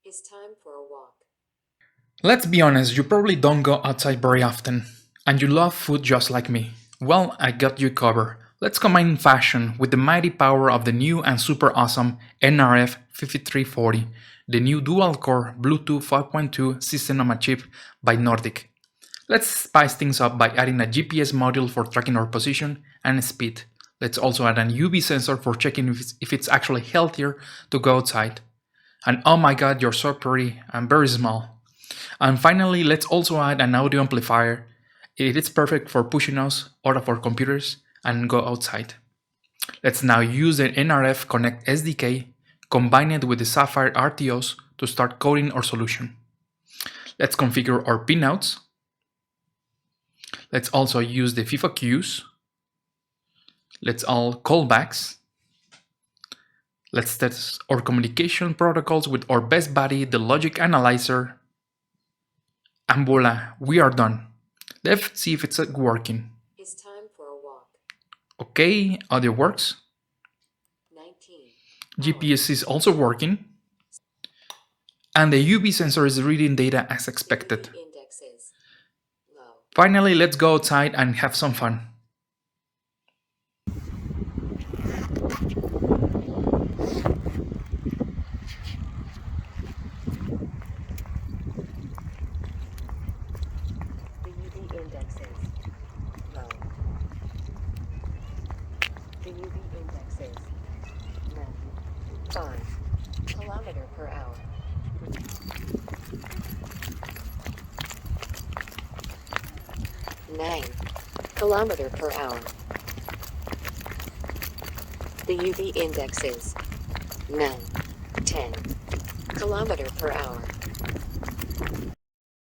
It's time for a walk. Let's be honest, you probably don't go outside very often, and you love food just like me. Well, I got you covered. Let's combine fashion with the mighty power of the new and super awesome NRF5340, the new dual-core Bluetooth 5.2 system-on-a-chip by Nordic. Let's spice things up by adding a GPS module for tracking our position and speed. Let's also add an UV sensor for checking if it's actually healthier to go outside. And oh my god, you're so pretty and very small. And finally, let's also add an audio amplifier. It is perfect for pushing us out of our computers and go outside. Let's now use the NRF Connect SDK, combine it with the Sapphire RTOs to start coding our solution. Let's configure our pinouts. Let's also use the FIFA queues. Let's all callbacks. Let's test our communication protocols with our best buddy, the logic analyzer. And voila, we are done. Let's see if it's working. It's time for a walk. Okay, audio works. 19. GPS is also working. And the UV sensor is reading data as expected. Index is low. Finally, let's go outside and have some fun. The UV index is low. The UV index is 5 kilometer per hour. 9 kilometer per hour. The UV index is 10 kilometer per hour.